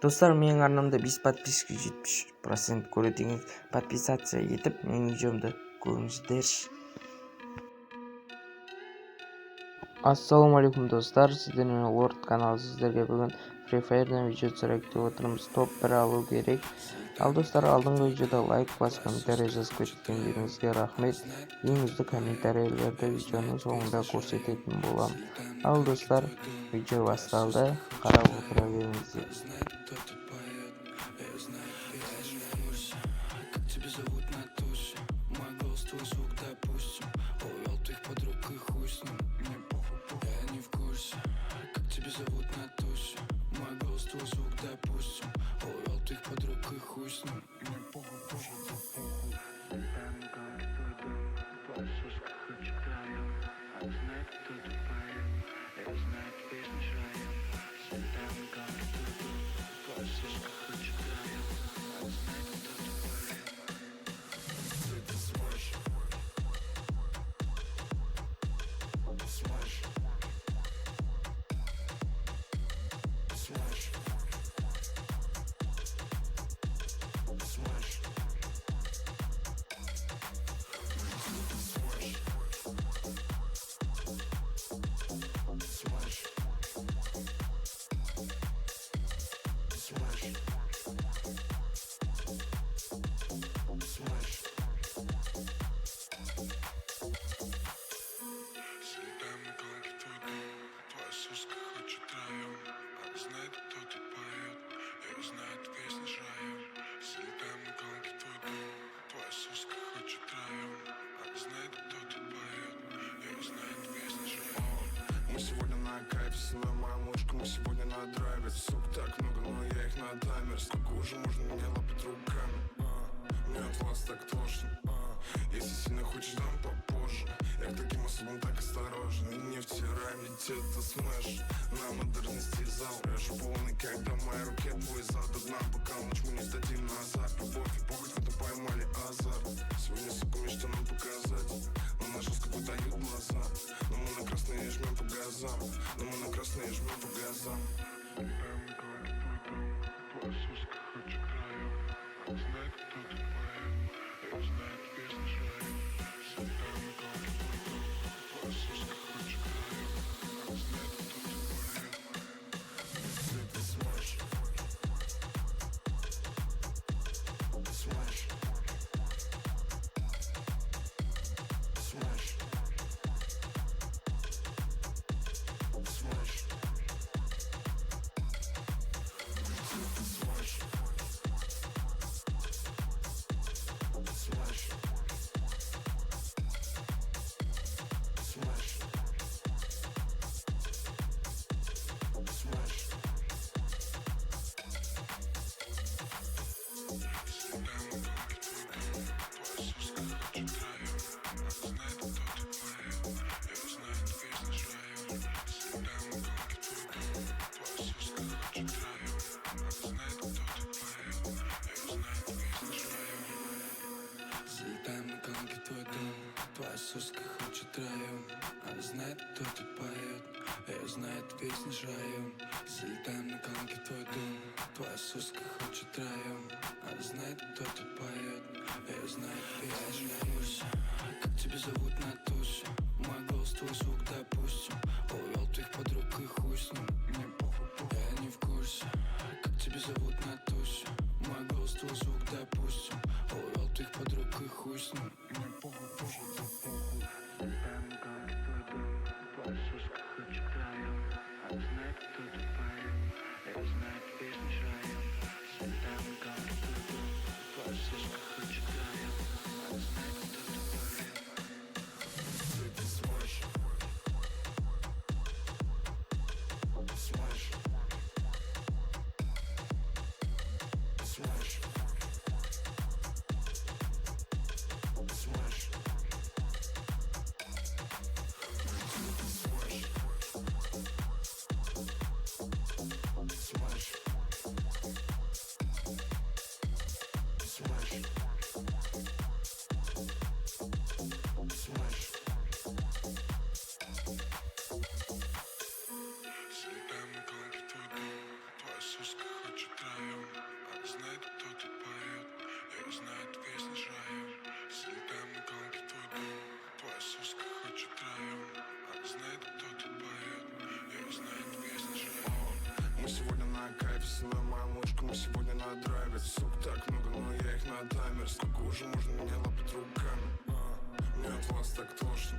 Достар, менің арнамда 5 подписка 70% көретіңіз. Подписация етіп, менің видеомды көріңіздерші. Ассалаумалейкум достар, сіздермен Лорд каналы. Сіздерге бүгін Free Fire'дан видео түсірейік деп отырмыз. Топ 1 алу керек. Ал достар, алдыңғы видеода лайк басып, комментарий жазып кеткендеріңізге рахмет. Ең үздік комментарийлерді видеоның соңында көрсететін боламын. Ал достар, видео басталды. Қарап отыра беріңіздер. Сегодня на кайфе, целуя моя мушка, мы сегодня на драйве. Сук так много, но я их на таймер. Сколько уже можно меня лапать руками? Мне от вас так тошно. Если сильно хочешь, дам попозже. Я к таким особам так осторожен. И не втирай мне где-то смэш. На модерности зал рэш полный, когда в моей руке твой зад. Одна пока ночь мы не сдадим назад. Любовь и похоть, в этом поймали азарт. Сегодня, сука, мне что нам показать? Но на жестко дают глаза. Но мы на красные жмем по газам. Но мы на красные жмем по газам. Твоя суска хочет краю. Она знает, кто ты поет. Я знает песни шраю. Светами говорит твой дом. Твоя суска хочет краю. Она знает, кто ты поет. Ты смажь. Ты смажь. Смажь. Твоя суска хочет район. Она знает, кто тут поет. Я знает песни шраем. Залетаем на конки в твой дом. Твоя суска хочет район. Она знает, кто тут поет. Я знает песни шраем. Как тебя зовут на тусе? Мой голос, твой звук, допустим. Увел твоих подруг и хуй с ним. Мне похуй, я не в курсе. Как тебя зовут на тусе? Мой голос, твой звук, допустим. Увел твоих подруг и хуй с ним. Мне похуй, похуй. Нравится на моем ложку, мы сегодня на драйве. Сук так много, но я их на таймер. Сколько уже можно мне лапать руками? Мне от вас так тошно.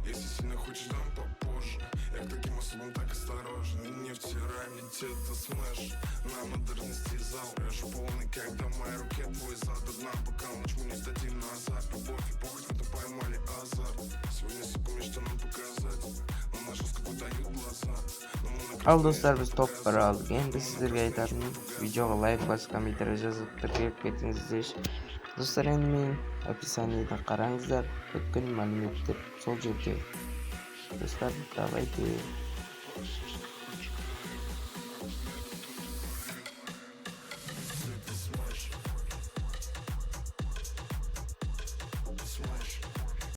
Если сильно хочешь, дам попозже. Я к таким особам так осторожен. И не втирай мне где-то смэш. На модерности зал. Я же полный, когда в моей руке твой зад. Одна бокал, ночь мы не сдадим назад. Любовь и похоть, мы-то поймали азарт. Сегодня, сука, мне что нам показать? Но наши сколько дают глаза. Ал достар, biz top 1 aldık. Endi sizlarga aytarim, videoga like bosib, kommentariy yozib kirib ketingizlar. Do'stlar, endi men описаниеdan qarangizlar. Бүткіл мәліметтер сол жерде. Do'stlar, давайте